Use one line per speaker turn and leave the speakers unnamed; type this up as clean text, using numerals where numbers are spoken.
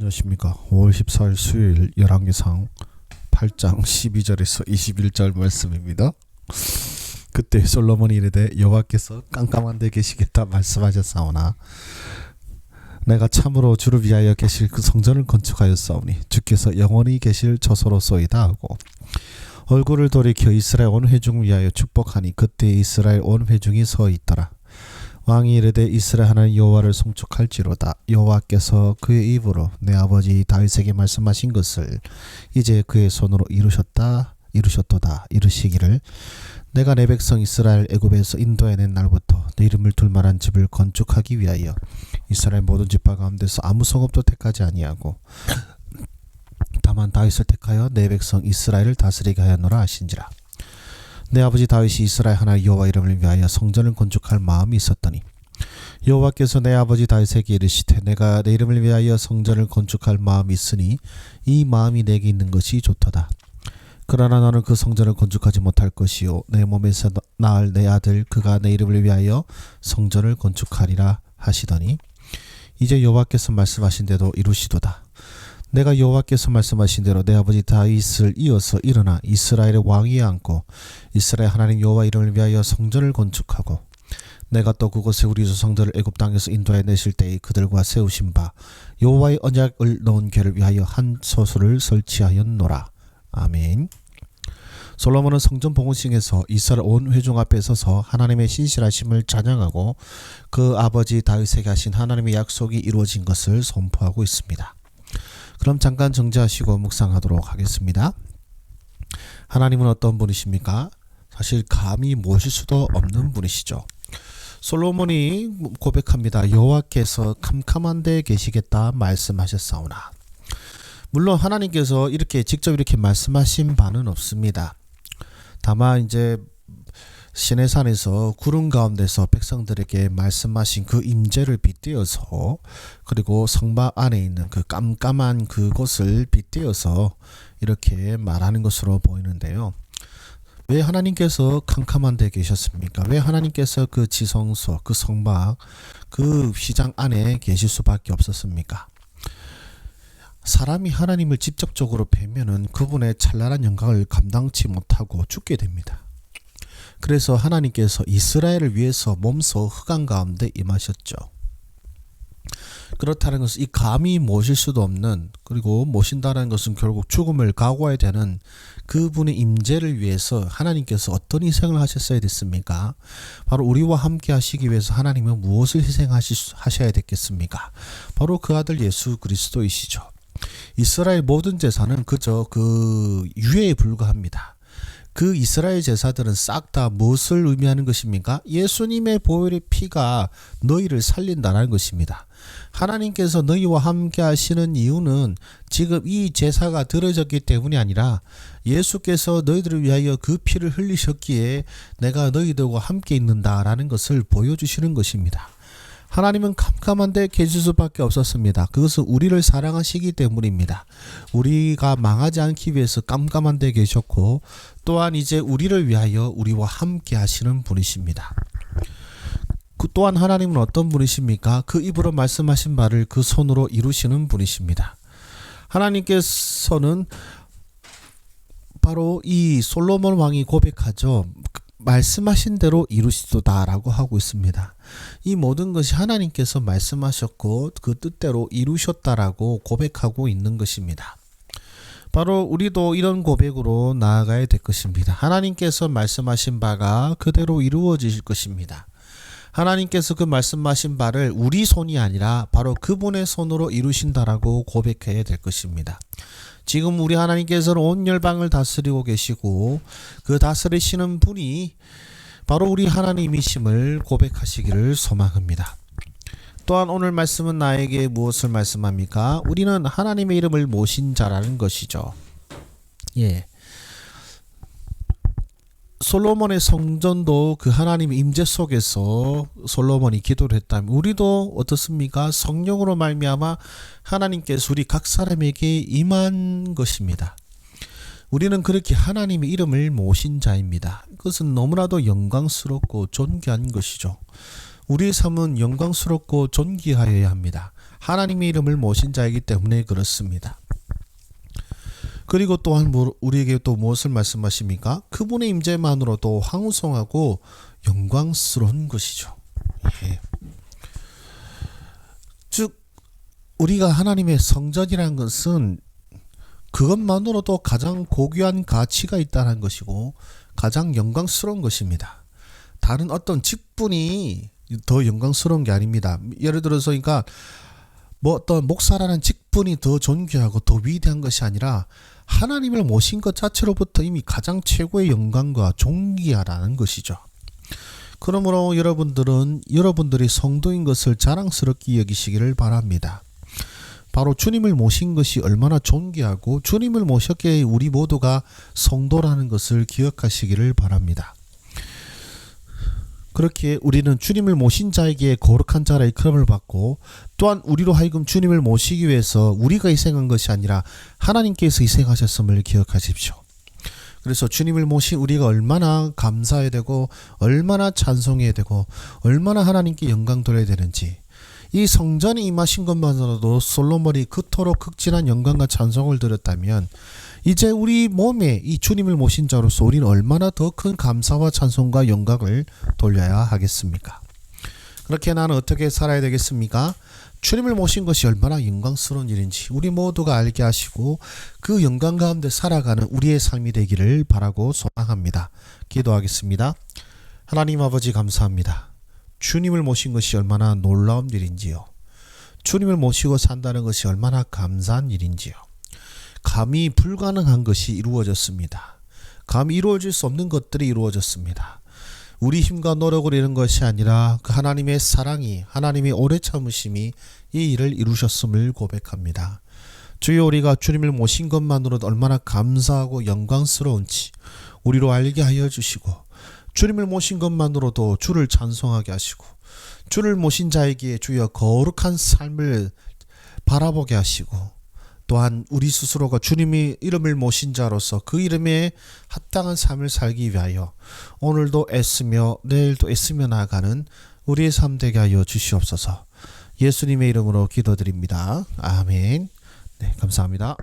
안녕하십니까. 5월 14일 수요일 열왕기상 8장 12절에서 21절 말씀입니다. 그때 솔로몬이 이르되 여호와께서 깜깜한 데 계시겠다 말씀하셨사오나 내가 참으로 주를 위하여 계실 그 성전을 건축하였사오니 주께서 영원히 계실 처소로소이다 하고 얼굴을 돌이켜 이스라엘 온 회중을 위하여 축복하니 그때 이스라엘 온 회중이 서 있더라. 왕이 이르되 이스라엘 하나님 여호와를 송축할지로다. 여호와께서 그의 입으로 내 아버지 다윗에게 말씀하신 것을 이제 그의 손으로 이루셨도다. 이르시기를 내가 내 백성 이스라엘 애굽에서 인도해낸 날부터 내 이름을 둘 만한 집을 건축하기 위하여 이스라엘 모든 지파 가운데서 아무 성읍도 택하지 아니하고 다만 다윗을 택하여 내 백성 이스라엘을 다스리게 하였노라 하신지라. 내 아버지 다윗이 이스라엘 하나님 여호와 이름을 위하여 성전을 건축할 마음이 있었더니 여호와께서 내 아버지 다윗에게 이르시되 내가 내 이름을 위하여 성전을 건축할 마음이 있으니 이 마음이 내게 있는 것이 좋도다. 그러나 너는 그 성전을 건축하지 못할 것이요 내 몸에서 낳을 내 아들 그가 내 이름을 위하여 성전을 건축하리라 하시더니 이제 여호와께서 말씀하신 대로 이루시도다. 내가 여호와께서 말씀하신 대로 내 아버지 다윗을 이어서 일어나 이스라엘의 왕위에 앉고 이스라엘 하나님 여호와 이름을 위하여 성전을 건축하고 내가 또 그곳에 우리 조상들을 애굽 땅에서 인도해 내실 때에 그들과 세우신 바 여호와의 언약을 넣은 궤를 위하여 한 소수를 설치하였노라. 아멘. 솔로몬은 성전 봉헌식에서 이스라엘 온 회중 앞에 서서 하나님의 신실하심을 찬양하고 그 아버지 다윗에게 하신 하나님의 약속이 이루어진 것을 선포하고 있습니다. 그럼 잠깐 정지하시고 묵상하도록 하겠습니다. 하나님은 어떤 분이십니까? 사실 감히 모실 수도 없는 분이시죠. 솔로몬이 고백합니다. 여호와께서 캄캄한 데 계시겠다 말씀하셨사오나. 물론 하나님께서 직접 이렇게 말씀하신 바는 없습니다. 다만 이제 시내산에서 구름 가운데서 백성들에게 말씀하신 그 임재를 빗대어서 그리고 성막 안에 있는 그 깜깜한 그곳을 빗대어서 이렇게 말하는 것으로 보이는데요. 왜 하나님께서 캄캄한 데 계셨습니까? 왜 하나님께서 그 지성소, 그 성막, 그 휘장 안에 계실 수밖에 없었습니까? 사람이 하나님을 직접적으로 뵈면은 그분의 찬란한 영광을 감당치 못하고 죽게 됩니다. 그래서 하나님께서 이스라엘을 위해서 몸소 흑암 가운데 임하셨죠. 그렇다는 것은 이 감히 모실 수도 없는, 그리고 모신다는 것은 결국 죽음을 각오해야 되는 그분의 임재를 위해서 하나님께서 어떤 희생을 하셨어야 됐습니까? 바로 우리와 함께 하시기 위해서 하나님은 무엇을 희생하셔야 됐겠습니까? 바로 그 아들 예수 그리스도이시죠. 이스라엘 모든 제사는 그저 그 유예에 불과합니다. 그 이스라엘 제사들은 싹 다 무엇을 의미하는 것입니까? 예수님의 보혈의 피가 너희를 살린다는 것입니다. 하나님께서 너희와 함께 하시는 이유는 지금 이 제사가 드려졌기 때문이 아니라 예수께서 너희들을 위하여 그 피를 흘리셨기에 내가 너희들과 함께 있는다라는 것을 보여주시는 것입니다. 하나님은 캄캄한 데 계실 수밖에 없었습니다. 그것은 우리를 사랑하시기 때문입니다. 우리가 망하지 않기 위해서 깜깜한 데 계셨고 또한 이제 우리를 위하여 우리와 함께 하시는 분이십니다. 또한 하나님은 어떤 분이십니까? 그 입으로 말씀하신 바를 그 손으로 이루시는 분이십니다. 하나님께서는 바로 이 솔로몬 왕이 고백하죠. 말씀하신 대로 이루시도다라고 하고 있습니다. 이 모든 것이 하나님께서 말씀하셨고 그 뜻대로 이루셨다라고 고백하고 있는 것입니다. 바로 우리도 이런 고백으로 나아가야 될 것입니다. 하나님께서 말씀하신 바가 그대로 이루어질 것입니다. 하나님께서 그 말씀하신 바를 우리 손이 아니라 바로 그분의 손으로 이루신다라고 고백해야 될 것입니다. 지금 우리 하나님께서는 온 열방을 다스리고 계시고 그 다스리시는 분이 바로 우리 하나님이심을 고백하시기를 소망합니다. 또한 오늘 말씀은 나에게 무엇을 말씀합니까? 우리는 하나님의 이름을 모신 자라는 것이죠. 예. 솔로몬의 성전도 그 하나님의 임재 속에서 솔로몬이 기도를 했다면 우리도 어떻습니까? 성령으로 말미암아 하나님께서 우리 각 사람에게 임한 것입니다. 우리는 그렇게 하나님의 이름을 모신 자입니다. 그것은 너무나도 영광스럽고 존귀한 것이죠. 우리의 삶은 영광스럽고 존귀하여야 합니다. 하나님의 이름을 모신 자이기 때문에 그렇습니다. 그리고 또한 우리에게 또 무엇을 말씀하십니까? 그분의 임재만으로도 황송하고 영광스러운 것이죠. 예. 즉 우리가 하나님의 성전이라는 것은 그것만으로도 가장 고귀한 가치가 있다는 것이고 가장 영광스러운 것입니다. 다른 어떤 직분이 더 영광스러운 게 아닙니다. 예를 들어서 그러니까 뭐 어떤 목사라는 직분이 더 존귀하고 더 위대한 것이 아니라 하나님을 모신 것 자체로부터 이미 가장 최고의 영광과 존귀하다는 것이죠. 그러므로 여러분들이 성도인 것을 자랑스럽게 여기시기를 바랍니다. 바로 주님을 모신 것이 얼마나 존귀하고 주님을 모셨기에 우리 모두가 성도라는 것을 기억하시기를 바랍니다. 그렇게 우리는 주님을 모신 자에게 거룩한 자라 일컬음을 받고 또한 우리로 하여금 주님을 모시기 위해서 우리가 희생한 것이 아니라 하나님께서 희생하셨음을 기억하십시오. 그래서 주님을 모신 우리가 얼마나 감사해야 되고 얼마나 찬송해야 되고 얼마나 하나님께 영광 돌려야 되는지, 이 성전에 임하신 것만으로도 솔로몬이 그토록 극진한 영광과 찬송을 드렸다면 이제 우리 몸에 이 주님을 모신 자로서 우리는 얼마나 더 큰 감사와 찬송과 영광을 돌려야 하겠습니까? 그렇게 나는 어떻게 살아야 되겠습니까? 주님을 모신 것이 얼마나 영광스러운 일인지 우리 모두가 알게 하시고 그 영광 가운데 살아가는 우리의 삶이 되기를 바라고 소망합니다. 기도하겠습니다. 하나님 아버지 감사합니다. 주님을 모신 것이 얼마나 놀라운 일인지요. 주님을 모시고 산다는 것이 얼마나 감사한 일인지요. 감히 불가능한 것이 이루어졌습니다. 감히 이루어질 수 없는 것들이 이루어졌습니다. 우리 힘과 노력으로 이런 것이 아니라 그 하나님의 사랑이, 하나님의 오래 참으심이 이 일을 이루셨음을 고백합니다. 주여, 우리가 주님을 모신 것만으로도 얼마나 감사하고 영광스러운지 우리로 알게 하여 주시고, 주님을 모신 것만으로도 주를 찬송하게 하시고, 주를 모신 자에게 주여 거룩한 삶을 바라보게 하시고, 또한 우리 스스로가 주님의 이름을 모신 자로서 그 이름에 합당한 삶을 살기 위하여 오늘도 애쓰며 내일도 애쓰며 나아가는 우리의 삶 되게 하여 주시옵소서. 예수님의 이름으로 기도드립니다. 아멘. 네, 감사합니다.